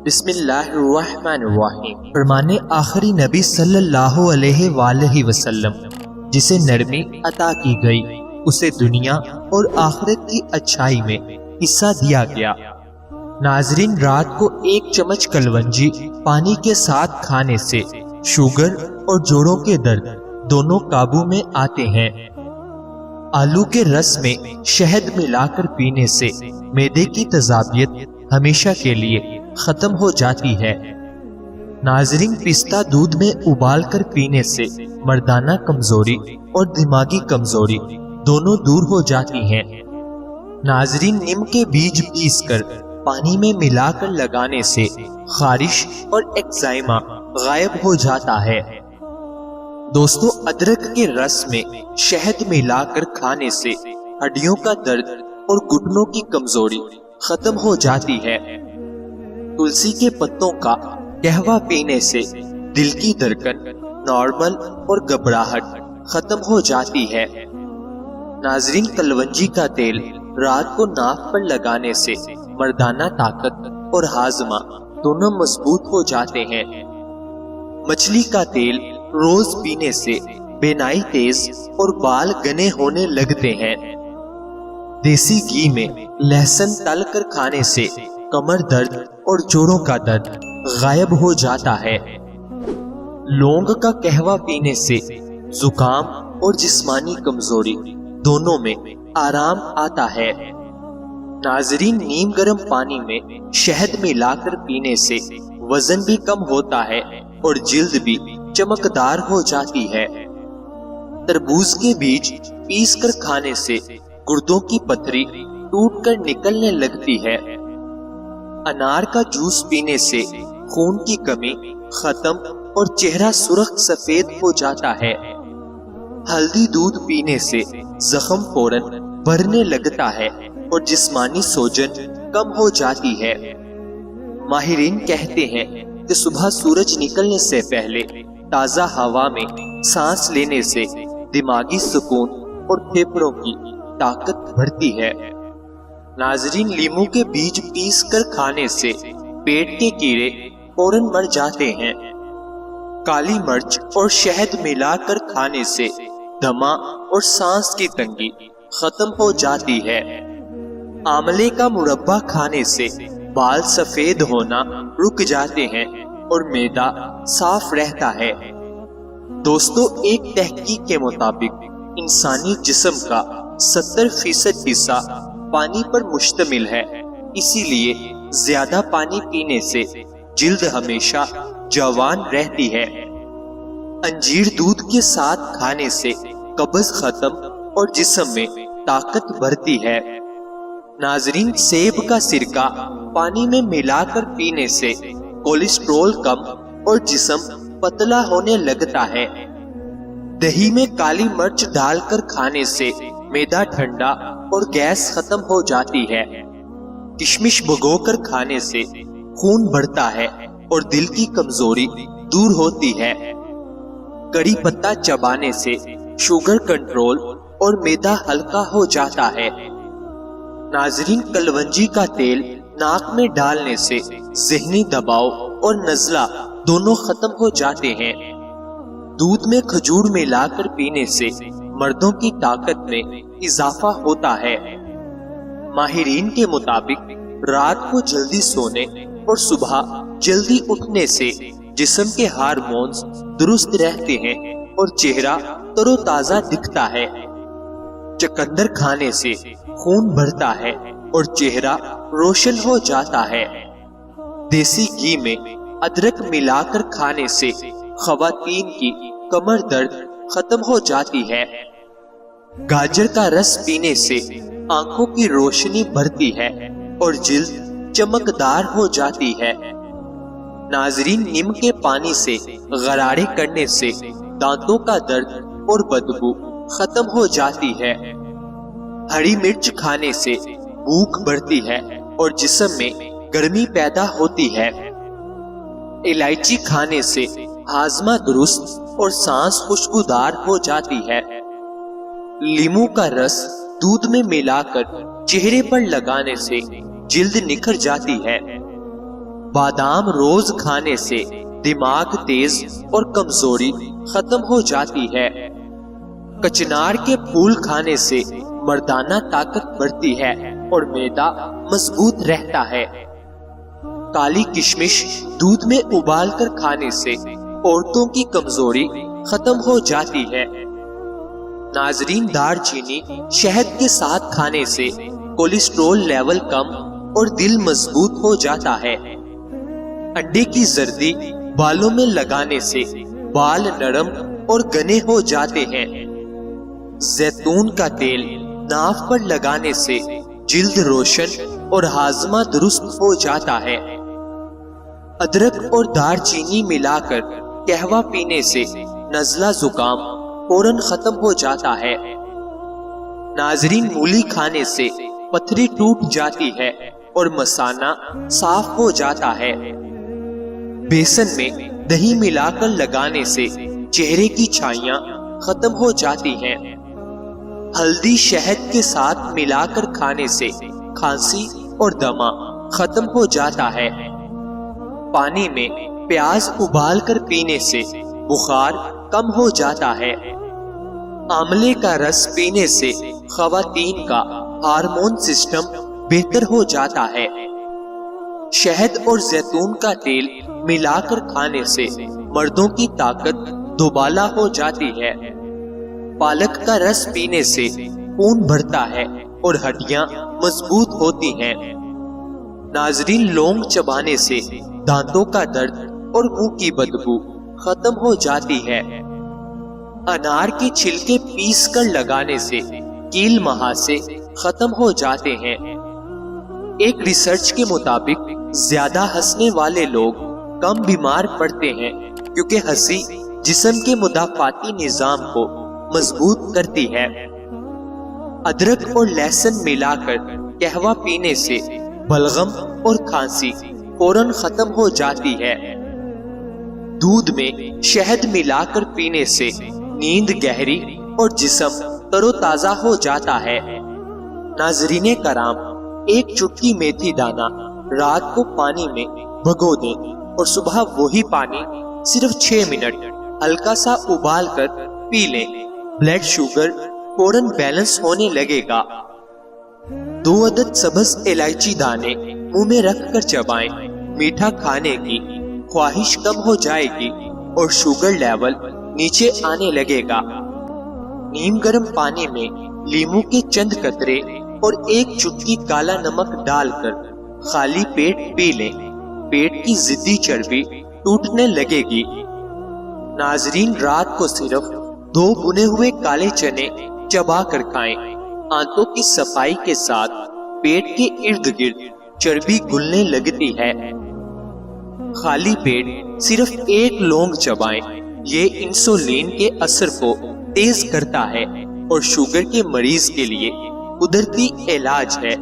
بسم اللہ الرحمن الرحیم۔ فرمانے آخری نبی صلی اللہ علیہ وآلہ وسلم جسے نرمی عطا کی گئی اسے دنیا اور آخرت کی اچھائی میں حصہ دیا گیا۔ ناظرین، رات کو 1 چمچ کلونجی پانی کے ساتھ کھانے سے شوگر اور جوڑوں کے درد دونوں قابو میں آتے ہیں۔ آلو کے رس میں شہد ملا کر پینے سے معدے کی تیزابیت ہمیشہ کے لیے ختم ہو جاتی ہے۔ ناظرین، پستہ دودھ میں ابال کر پینے سے مردانہ کمزوری اور دماغی کمزوری دونوں دور ہو جاتی ہیں۔ ناظرین، نیم کے بیج پیس کر پانی میں ملا کر لگانے سے خارش اور ایکزائما غائب ہو جاتا ہے۔ دوستو، ادرک کے رس میں شہد ملا کر کھانے سے ہڈیوں کا درد اور گھٹنوں کی کمزوری ختم ہو جاتی ہے۔ تلسی کے پتوں کا قہوہ پینے سے دل کی دھڑکن نارمل اور گھبراہٹ ختم ہو جاتی ہے۔ ناظرین، کلونجی کا تیل رات کو ناک پر لگانے سے مردانہ طاقت اور ہاضمہ دونوں مضبوط ہو جاتے ہیں۔ مچھلی کا تیل روز پینے سے بینائی تیز اور بال گھنے ہونے لگتے ہیں۔ دیسی گھی میں لہسن تل کر کھانے سے کمر درد اور جوڑوں کا درد غائب ہو جاتا ہے۔ لونگ کا قہوہ پینے سے زکام اور جسمانی کمزوری دونوں میں آرام آتا ہے۔ ناظرین، نیم گرم پانی میں شہد ملا کر پینے سے وزن بھی کم ہوتا ہے اور جلد بھی چمکدار ہو جاتی ہے۔ تربوز کے بیج پیس کر کھانے سے گردوں کی پتھری ٹوٹ کر نکلنے لگتی ہے۔ انار کا جوس پینے سے خون کی کمی ختم اور چہرہ سرخ سفید ہو جاتا ہے۔ ہلدی دودھ پینے سے زخم فوراً بھرنے لگتا ہے اور جسمانی سوجن کم ہو جاتی ہے۔ ماہرین کہتے ہیں کہ صبح سورج نکلنے سے پہلے تازہ ہوا میں سانس لینے سے دماغی سکون اور پھیپھڑوں کی طاقت بڑھتی ہے۔ ناظرین، لیمو کے بیج پیس کر کھانے سے پیٹ کے کیڑے فوراً مر جاتے ہیں۔ کالی مرچ اور شہد ملا کر کھانے سے دمہ اور سانس کی تنگی ختم ہو جاتی ہے۔ آملے کا مربع کھانے سے بال سفید ہونا رک جاتے ہیں اور معدہ صاف رہتا ہے۔ دوستو، ایک تحقیق کے مطابق انسانی جسم کا 70% حصہ پانی پر مشتمل ہے، اسی لیے زیادہ پانی پینے سے جلد ہمیشہ جوان رہتی ہے۔ انجیر دودھ کے ساتھ کھانے سے قبض ختم اور جسم میں طاقت بڑھتی ہے۔ ناظرین، سیب کا سرکہ پانی میں ملا کر پینے سے کولیسٹرول کم اور جسم پتلا ہونے لگتا ہے۔ دہی میں کالی مرچ ڈال کر کھانے سے معدہ ٹھنڈا اور گیس ختم ہو جاتی ہے۔ کشمش بھگو کر کھانے سے خون بڑھتا ہے اور دل کی کمزوری دور ہوتی ہے۔ کڑی پتہ چبانے سے شوگر کنٹرول اور معدہ ہلکا ہو جاتا ہے۔ ناظرین، کلونجی کا تیل ناک میں ڈالنے سے ذہنی دباؤ اور نزلہ دونوں ختم ہو جاتے ہیں۔ دودھ میں کھجور ملا کر پینے سے مردوں کی طاقت میں اضافہ ہوتا ہے۔ ماہرین کے مطابق رات کو جلدی سونے اور صبح جلدی اٹھنے سے جسم کے ہارمونز درست رہتے ہیں اور چہرہ تر و تازہ دکھتا ہے۔ چقندر کھانے سے خون بڑھتا ہے اور چہرہ روشن ہو جاتا ہے۔ دیسی گھی میں ادرک ملا کر کھانے سے خواتین کی کمر درد ختم ہو جاتی ہے۔ گاجر کا رس پینے سے آنکھوں کی روشنی بڑھتی ہے اور جلد چمکدار ہو جاتی ہے۔ ناظرین، نیم کے پانی سے غرارے کرنے سے دانتوں کا درد اور بدبو ختم ہو جاتی ہے۔ ہری مرچ کھانے سے بھوک بڑھتی ہے اور جسم میں گرمی پیدا ہوتی ہے۔ الائچی کھانے سے ہاضمہ درست اور سانس خوشبودار ہو جاتی ہے۔ لیمو کا رس دودھ میں ملا کر چہرے پر لگانے سے جلد نکھر جاتی ہے۔ بادام روز کھانے سے دماغ تیز اور کمزوری ختم ہو جاتی ہے۔ کچنار کے پھول کھانے سے مردانہ طاقت بڑھتی ہے اور معدہ مضبوط رہتا ہے۔ کالی کشمش دودھ میں ابال کر کھانے سے عورتوں کی کمزوری ختم ہو جاتی ہے۔ ناظرین، دار چینی شہد کے ساتھ کھانے سے کولیسٹرول لیول کم اور دل مضبوط ہو جاتا ہے۔ انڈے کی زردی بالوں میں لگانے سے بال نرم اور گھنے ہو جاتے ہیں۔ زیتون کا تیل ناف پر لگانے سے جلد روشن اور ہاضمہ درست ہو جاتا ہے۔ ادرک اور دار چینی ملا کر قہوہ پینے سے نزلہ زکام فوراً ختم ہو جاتا ہے۔ ناظرین، مولی کھانے سے پتھری ٹوٹ جاتی ہے اور مثانہ صاف ہو جاتا ہے۔ بیسن میں دہی ملا کر لگانے سے چہرے کی چھائیاں ختم ہو جاتی ہیں۔ ہلدی شہد کے ساتھ ملا کر کھانے سے کھانسی اور دمہ ختم ہو جاتا ہے۔ پانی میں پیاز ابال کر پینے سے بخار کم ہو جاتا ہے۔ آملے کا رس پینے سے خواتین کا ہارمون سسٹم بہتر ہو جاتا ہے۔ شہد اور زیتون کا تیل ملا کر کھانے سے مردوں کی طاقت دوبالا ہو جاتی ہے۔ پالک کا رس پینے سے خون بڑھتا ہے اور ہڈیاں مضبوط ہوتی ہیں۔ ناظرین، لونگ چبانے سے دانتوں کا درد اور منہ کی بدبو ختم ہو جاتی ہے۔ انار کے چھلکے پیس کر لگانے سے کیل مہاسے ختم ہو جاتے ہیں۔ ایک ریسرچ کے مطابق زیادہ ہنسنے والے لوگ کم بیمار پڑتے ہیں کیونکہ ہنسی جسم کے مدافعاتی نظام کو مضبوط کرتی ہے۔ ادرک اور لہسن ملا کر قہوہ پینے سے بلغم اور کھانسی فوراً ختم ہو جاتی ہے۔ دودھ میں شہد ملا کر پینے سے نیند گہری اور جسم تر و تازہ ہو جاتا ہے۔ ناظرین کرام، ایک چٹکی میتھی دانہ رات کو پانی میں بھگو دیں اور صبح وہی پانی صرف 6 منٹ ہلکا سا ابال کر پی لیں۔ بلڈ شوگر فوراً بیلنس ہونے لگے گا۔ 2 عدد سبز الائچی دانے منہ میں رکھ کر چبائیں۔ میٹھا کھانے کی خواہش کم ہو جائے گی اور شوگر لیول نیچے آنے لگے گا۔ نیم گرم پانی میں لیمو کے چند قطرے اور 1 چٹکی کالا نمک ڈال کر خالی پیٹ پی لیں۔ پیٹ کی ضدی چربی ٹوٹنے لگے گی۔ ناظرین، رات کو صرف 2 بنے ہوئے کالے چنے چبا کر کھائیں۔ آنتوں کی صفائی کے ساتھ پیٹ کے ارد گرد چربی گلنے لگتی ہے۔ خالی پیٹ صرف 1 لونگ چبائیں۔ یہ انسولین کے اثر کو تیز کرتا ہے اور شوگر کے مریض کے لیے قدرتی علاج ہے۔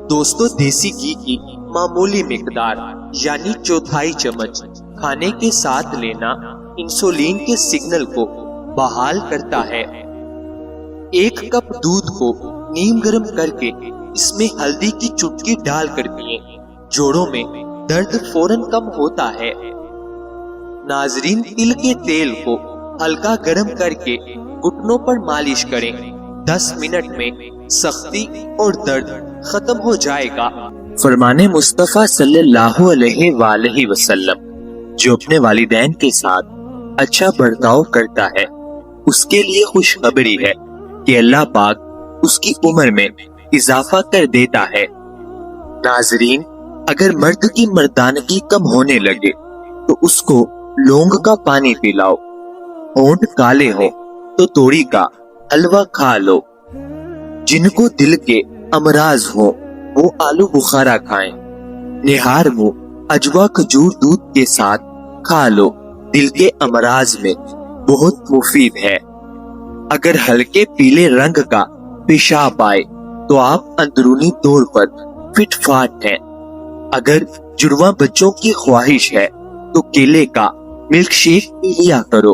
دوستو، دیسی گھی کی معمولی مقدار یعنی 1/4 چمچ کھانے کے ساتھ لینا انسولین کے سگنل کو بحال کرتا ہے۔ 1 کپ دودھ کو نیم گرم کر کے اس میں ہلدی کی چٹکی ڈال کر پیئیں۔ جوڑوں میں درد فوراً کم ہوتا ہے۔ ناظرین، تل کے تیل کو ہلکا گرم کر کے گھٹنوں پر مالش کریں۔ 10 منٹ میں سختی اور درد ختم ہو جائے گا۔ فرمان مصطفیٰ صلی اللہ علیہ وآلہ وسلم، جو اپنے والدین کے ساتھ اچھا برتاؤ کرتا ہے اس کے لیے خوشخبری ہے کہ اللہ پاک اس کی عمر میں اضافہ کر دیتا ہے۔ ناظرین، اگر مرد کی مردانگی کم ہونے لگے تو اس کو لونگ کا پانی پلاؤ۔ ہونٹ کالے ہو تو توڑی کا حلوہ کھا لو۔ جن کو دل کے امراض ہو وہ آلو بخارا کھائیں۔ نہار منہ اجوا کھجور دودھ کے ساتھ کھا لو، دل کے امراض میں بہت مفید ہے۔ اگر ہلکے پیلے رنگ کا پیشاب آئے تو آپ اندرونی طور پر فٹ فاٹ ہیں۔ اگر جڑواں بچوں کی خواہش ہے تو کیلے کا ملک شیک پی لیا کرو۔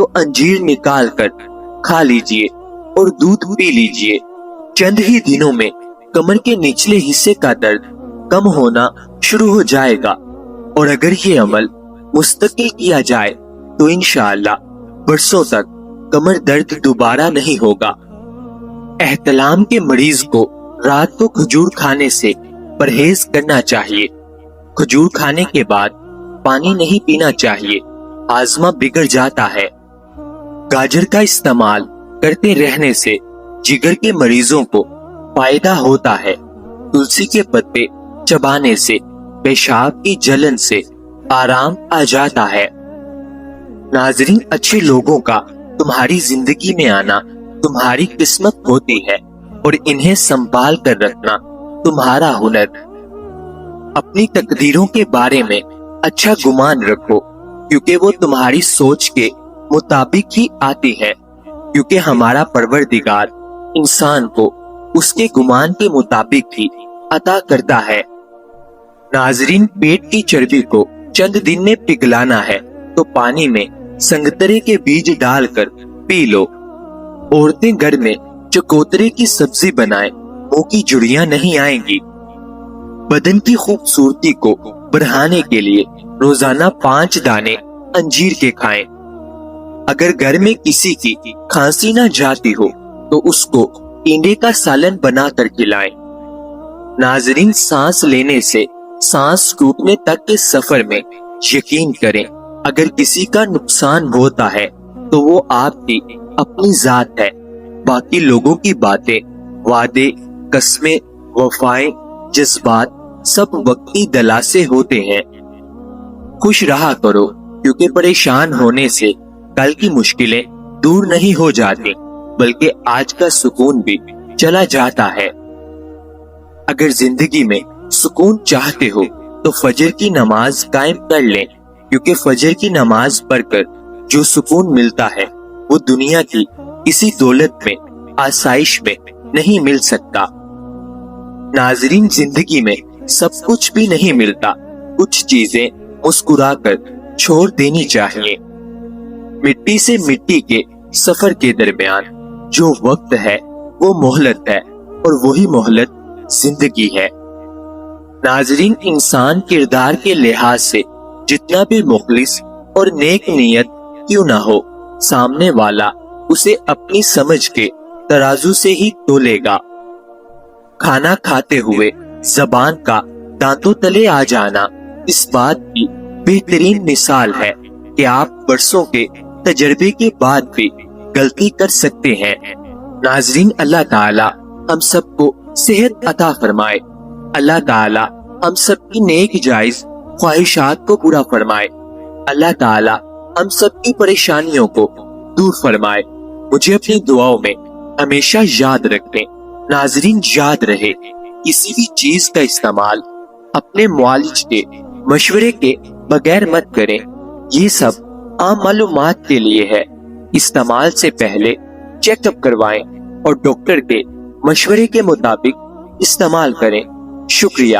تو انجیر نکال کر کھا لیجئے اور دودھ پی لیجئے۔ چند ہی دنوں میں کمر کے نچلے حصے کا درد کم ہونا شروع ہو جائے گا، اور اگر یہ عمل مستقل کیا جائے تو انشاءاللہ برسوں تک کمر درد دوبارہ نہیں ہوگا۔ احتلام کے مریض کو رات کو کھجور کھانے سے پرہیز کرنا چاہیے۔ کھجور کھانے کے بعد پانی نہیں پینا چاہیے، ہاضمہ بگڑ جاتا ہے۔ گاجر کا استعمال کرتے رہنے سے جگر کے مریضوں کو فائدہ ہوتا ہے۔ تلسی کے پتے چبانے سے پیشاب کی جلن سے آرام آ جاتا ہے۔ ناظرین، اچھے لوگوں کا تمہاری زندگی میں آنا تمہاری قسمت ہوتی ہے اور انہیں سنبھال کر رکھنا تمہارا ہنر۔ اپنی تقدیروں کے بارے میں اچھا گمان رکھو، کیونکہ وہ تمہاری سوچ کے مطابق ہی آتی ہے، کیونکہ ہمارا پروردگار انسان کو اس کے گمان کے مطابق ہی عطا کرتا ہے۔ ناظرین، پیٹ کی چربی کو چند دن میں پگھلانا ہے تو پانی میں سنگترے کے بیج ڈال کر پی لو۔ عورتیں گھر میں چکوترے کی سبزی بنائیں، منہ کی جڑیاں نہیں آئیں گی۔ بدن کی خوبصورتی کو بڑھانے کے لیے روزانہ 5 دانے انجیر کے کھائیں۔ اگر گھر میں کسی کی کھانسی نہ جاتی ہو تو اس کو ٹینڈے کا سالن بنا کر کھلائیں۔ ناظرین، سانس لینے سے سانس ٹوٹنے تک کے سفر میں یقین کریں، اگر کسی کا نقصان ہوتا ہے تو وہ آپ کی اپنی ذات ہے۔ باقی لوگوں کی باتیں، وعدے، قسمیں، وفائیں، جذبات سب وقتی دلاسے ہوتے ہیں۔ خوش رہا کرو، کیونکہ پریشان ہونے سے کل کی مشکلیں دور نہیں ہو جاتی، بلکہ آج کا سکون بھی چلا جاتا ہے۔ اگر زندگی میں سکون چاہتے ہو تو فجر کی نماز قائم کر لیں، کیونکہ فجر کی نماز پڑھ کر جو سکون ملتا ہے وہ دنیا کی کسی دولت میں، آسائش میں نہیں مل سکتا۔ ناظرین، زندگی میں سب کچھ بھی نہیں ملتا، کچھ چیزیں مسکرا کر چھوڑ دینی چاہیے۔ مٹی سے مٹی کے سفر کے درمیان جو وقت ہے وہ مہلت ہے، اور وہی مہلت زندگی ہے۔ ناظرین، انسان کردار کے لحاظ سے جتنا بھی مخلص اور نیک نیت کیوں نہ ہو، سامنے والا اسے اپنی سمجھ کے ترازو سے ہی تولے گا۔ کھانا کھاتے ہوئے زبان کا دانتوں تلے آ جانا اس بات کی بہترین مثال ہے کہ آپ برسوں کے تجربے کے بعد بھی غلطی کر سکتے ہیں۔ ناظرین، اللہ تعالی ہم سب کو صحت عطا فرمائے۔ اللہ تعالی ہم سب کی نیک جائز خواہشات کو پورا فرمائے۔ اللہ تعالی ہم سب کی پریشانیوں کو دور فرمائے۔ مجھے اپنی دعاؤں میں ہمیشہ یاد رکھیں۔ ناظرین، یاد رہے، کسی بھی چیز کا استعمال اپنے معالج کے مشورے کے بغیر مت کریں۔ یہ سب عام معلومات کے لیے ہے۔ استعمال سے پہلے چیک اپ کروائیں اور ڈاکٹر کے مشورے کے مطابق استعمال کریں۔ شکریہ۔